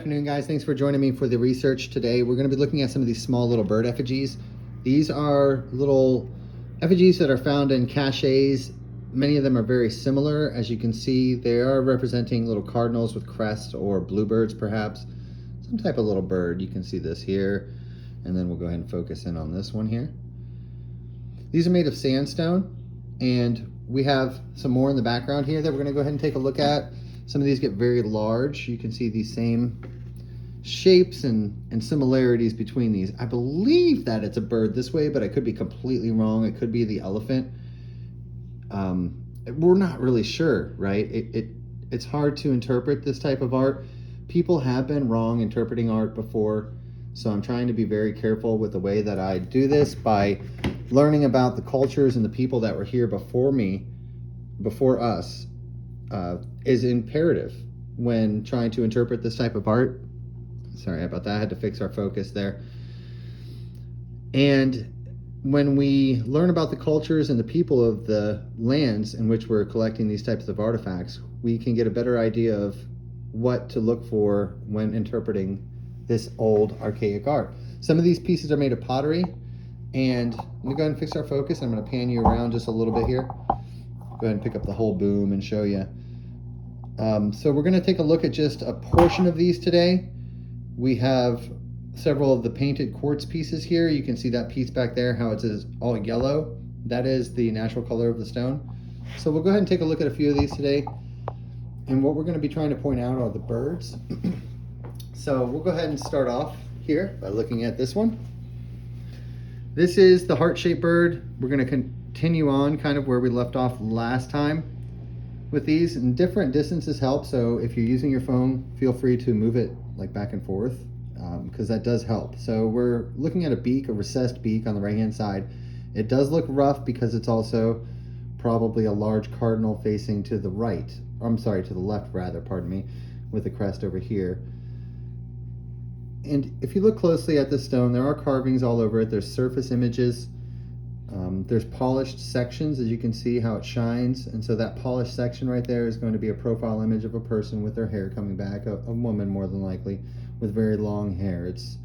Good afternoon, guys. Thanks for joining me for the research today. We're going to be looking at some of these small little bird effigies. These are little effigies that are found in caches. Many of them are very similar. As you can see, they are representing little cardinals with crests or bluebirds, perhaps. Some type of little bird. You can see this here. And then we'll go ahead and focus in on this one here. These are made of sandstone, and we have some more in the background here that we're going to go ahead and take a look at. Some of these get very large. You can see these same shapes and similarities between these. I believe that it's a bird this way, but I could be completely wrong. It could be the elephant. We're not really sure, right? It's hard to interpret this type of art. People have been wrong interpreting art before, so I'm trying to be very careful with the way that I do this by learning about the cultures and the people that were here before me, before us, is imperative when trying to interpret this type of art. Sorry about that, I had to fix our focus there. And when we learn about the cultures and the people of the lands in which we're collecting these types of artifacts, we can get a better idea of what to look for when interpreting this old archaic art. Some of these pieces are made of pottery, and let me go ahead and fix our focus. I'm going to pan you around just a little bit here. Go ahead and pick up the whole boom and show you. So we're going to take a look at just a portion of these today. We have several of the painted quartz pieces here. You can see that piece back there, how it says all yellow. That is the natural color of the stone. So we'll go ahead and take a look at a few of these today. And what we're going to be trying to point out are the birds. So we'll go ahead and start off here by looking at this one. This is the heart-shaped bird. We're going to continue on kind of where we left off last time with these, and different distances help. So if you're using your phone, feel free to move it like back and forth, because that does help. So we're looking at a beak, a recessed beak on the right hand side. It does look rough because it's also probably a large cardinal facing to the right. I'm sorry, to the left rather, pardon me, with the crest over here. And if you look closely at this stone, there are carvings all over it. There's surface images. There's polished sections, as you can see how it shines. And so that polished section right there is going to be a profile image of a person with their hair coming back, a woman more than likely, with very long hair. It's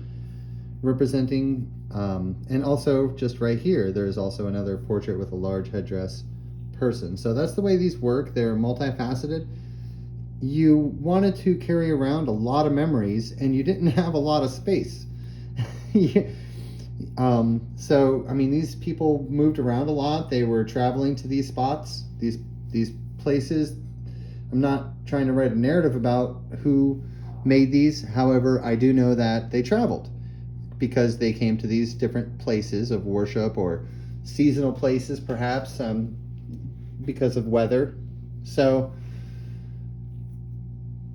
representing, and also just right here, there's also another portrait with a large headdress person. So that's the way these work. They're multifaceted. You wanted to carry around a lot of memories, and you didn't have a lot of space. So I mean, these people moved around a lot. They were traveling to these spots, these places. I'm not trying to write a narrative about who made these. However, I do know that they traveled because they came to these different places of worship, or seasonal places perhaps, because of weather. So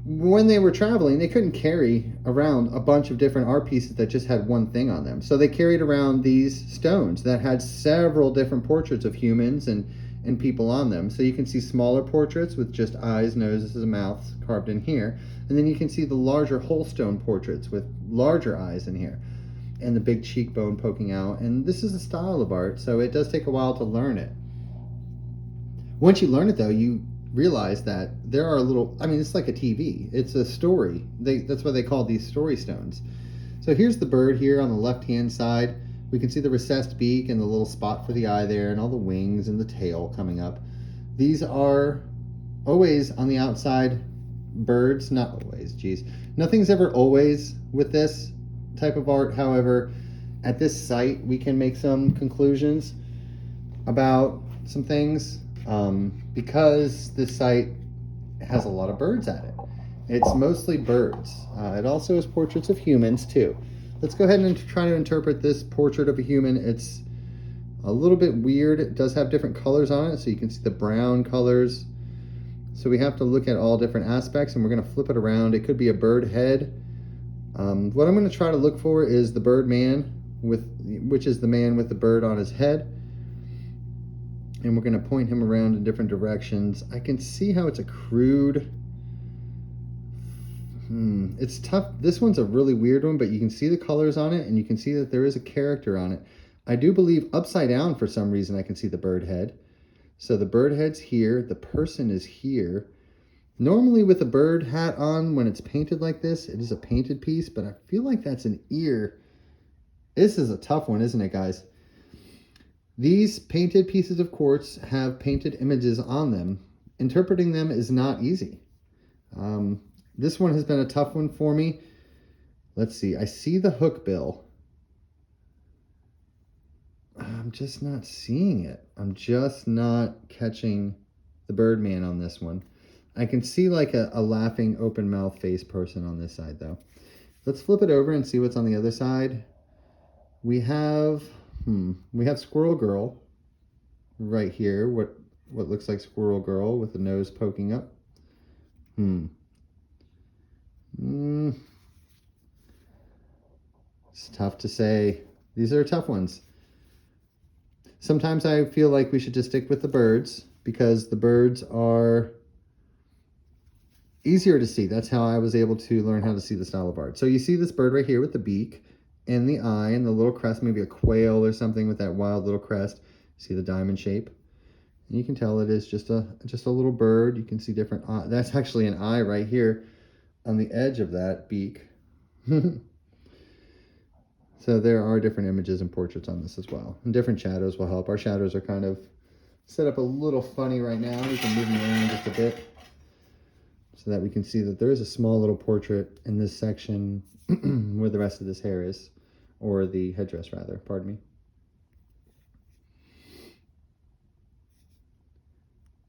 when they were traveling, they couldn't carry around a bunch of different art pieces that just had one thing on them. So they carried around these stones that had several different portraits of humans and people on them. So you can see smaller portraits with just eyes, noses, and mouths carved in here. And then you can see the larger whole stone portraits with larger eyes in here, and the big cheekbone poking out. And this is a style of art, so it does take a while to learn it. Once you learn it, though, you realize that there are it's like a TV. It's a story. That's why they call these story stones. So here's the bird here on the left-hand side. We can see the recessed beak and the little spot for the eye there, and all the wings and the tail coming up. These are always on the outside birds. Not always, geez. Nothing's ever always with this type of art. However, at this site, we can make some conclusions about some things. Because this site has a lot of birds at it. It's mostly birds. It also has portraits of humans too. Let's go ahead and try to interpret this portrait of a human. It's a little bit weird. It does have different colors on it, so you can see the brown colors. So we have to look at all different aspects, and we're going to flip it around. It could be a bird head. What I'm going to try to look for is the bird man, which is the man with the bird on his head. And we're going to point him around in different directions. I can see how it's a crude. It's tough. This one's a really weird one, but you can see the colors on it, and you can see that there is a character on it. I do believe upside down for some reason I can see the bird head. So the bird head's here, the person is here, Normally with a bird hat on, when it's painted like this, it is a painted piece, but I feel like that's an ear. This is a tough one, isn't it, guys? These painted pieces of quartz have painted images on them. Interpreting them is not easy. This one has been a tough one for me. Let's see. I see the hook bill. I'm just not seeing it. I'm just not catching the Birdman on this one. I can see like a laughing open mouth face person on this side though. Let's flip it over and see what's on the other side. We have Squirrel Girl right here. What looks like Squirrel Girl with the nose poking up. It's tough to say. These are tough ones. Sometimes I feel like we should just stick with the birds because the birds are easier to see. That's how I was able to learn how to see the style of art. So you see this bird right here with the beak and the eye and the little crest, maybe a quail or something with that wild little crest. See the diamond shape? And you can tell it is just a little bird. You can see different eye. That's actually an eye right here on the edge of that beak. So there are different images and portraits on this as well. And different shadows will help. Our shadows are kind of set up a little funny right now. We can move them around just a bit so that we can see that there is a small little portrait in this section where the rest of this hair is, or the headdress rather, pardon me.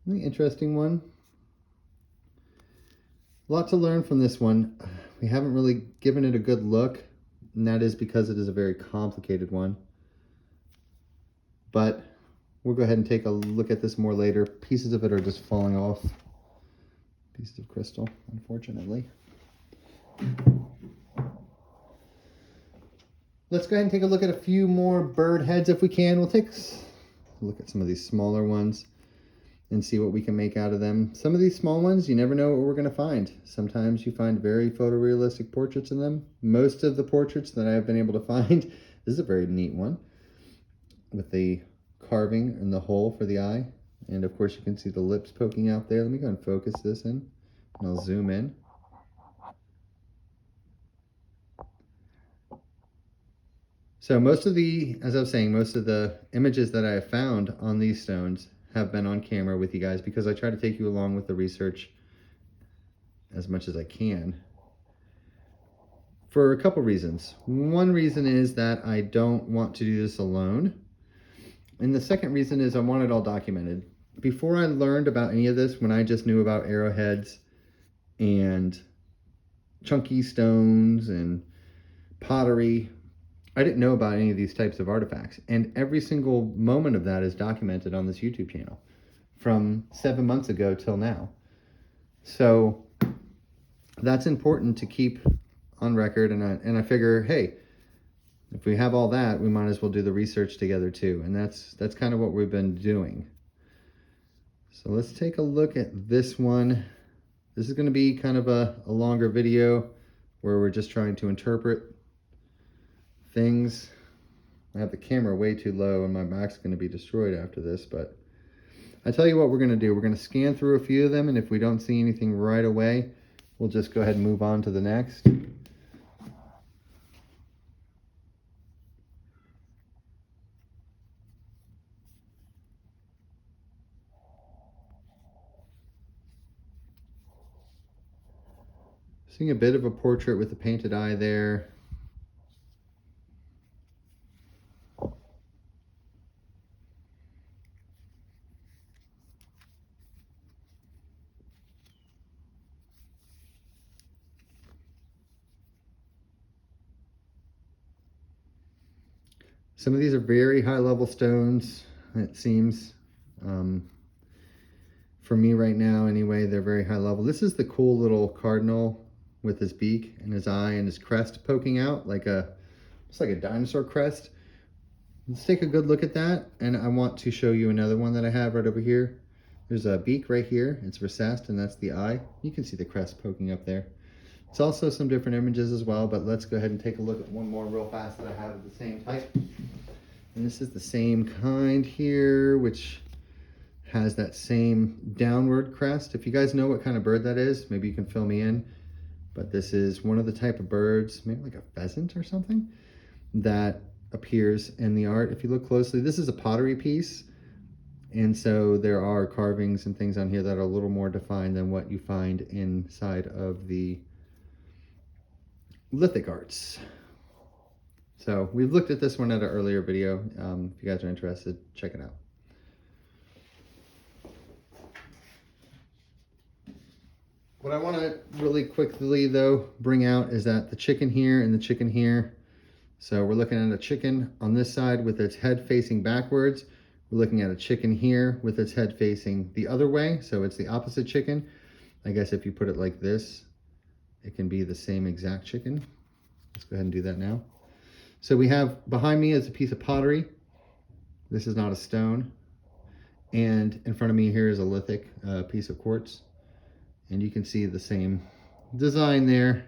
The interesting one. A lot to learn from this one. We haven't really given it a good look, and that is because it is a very complicated one. But we'll go ahead and take a look at this more later. Pieces of it are just falling off. Pieces of crystal, unfortunately. Let's go ahead and take a look at a few more bird heads if we can. We'll take a look at some of these smaller ones and see what we can make out of them. Some of these small ones, you never know what we're going to find. Sometimes you find very photorealistic portraits in them. Most of the portraits that I've been able to find, this is a very neat one with the carving and the hole for the eye. And of course you can see the lips poking out there. Let me go and focus this in and I'll zoom in. So most of the, as I was saying, most of the images that I have found on these stones have been on camera with you guys because I try to take you along with the research as much as I can for a couple reasons. One reason is that I don't want to do this alone. And the second reason is I want it all documented. Before I learned about any of this, when I just knew about arrowheads and chunky stones and pottery, I didn't know about any of these types of artifacts. And every single moment of that is documented on this YouTube channel from 7 months ago till now. So that's important to keep on record. And I figure, hey, if we have all that, we might as well do the research together too. And that's kind of what we've been doing. So let's take a look at this one. This is going to be kind of a longer video where we're just trying to interpret things. I have the camera way too low and my back's going to be destroyed after this, but I tell you what we're going to do. We're going to scan through a few of them, and if we don't see anything right away, we'll just go ahead and move on to the next. Seeing a bit of a portrait with a painted eye there. Some of these are very high level stones, it seems. For me right now anyway, they're very high level. This is the cool little cardinal with his beak and his eye and his crest poking out like it's like a dinosaur crest. Let's take a good look at that. And I want to show you another one that I have right over here. There's a beak right here. It's recessed and that's the eye. You can see the crest poking up there. It's also some different images as well, but let's go ahead and take a look at one more real fast that I have of the same type. And this is the same kind here, which has that same downward crest. If you guys know what kind of bird that is, maybe you can fill me in. But this is one of the type of birds, maybe like a pheasant or something, that appears in the art. If you look closely, this is a pottery piece. And so there are carvings and things on here that are a little more defined than what you find inside of the lithic arts. So we've looked at this one at an earlier video. If you guys are interested, check it out. What I want to really quickly though bring out is that the chicken here and the chicken here. So we're looking at a chicken on this side with its head facing backwards. We're looking at a chicken here with its head facing the other way. So it's the opposite chicken. I guess if you put it like this, it can be the same exact chicken. Let's go ahead and do that now. So we have behind me is a piece of pottery. This is not a stone. And in front of me here is a lithic piece of quartz. And you can see the same design there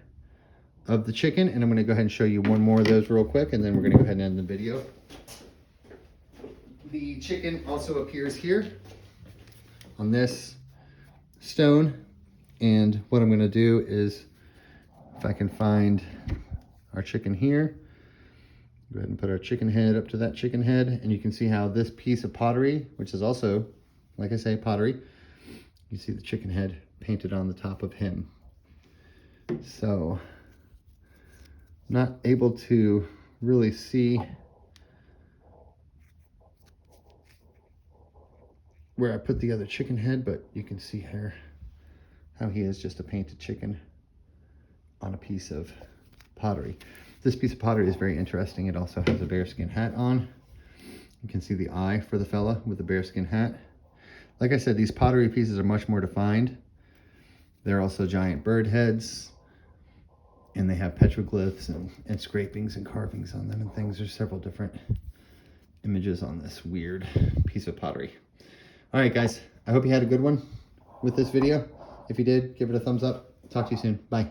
of the chicken. And I'm going to go ahead and show you one more of those real quick, and then we're going to go ahead and end the video. The chicken also appears here on this stone. And what I'm going to do is, if I can find our chicken here, go ahead and put our chicken head up to that chicken head. And you can see how this piece of pottery, which is also, like I say, pottery, you see the chicken head painted on the top of him. So not able to really see where I put the other chicken head, but you can see here how he is just a painted chicken on a piece of pottery. This piece of pottery is very interesting. It also has a bearskin hat on. You can see the eye for the fella with the bearskin hat. Like I said, these pottery pieces are much more defined. They're also giant bird heads, and they have petroglyphs and scrapings and carvings on them and things. There's several different images on this weird piece of pottery. All right, guys, I hope you had a good one with this video. If you did, give it a thumbs up. Talk to you soon. Bye.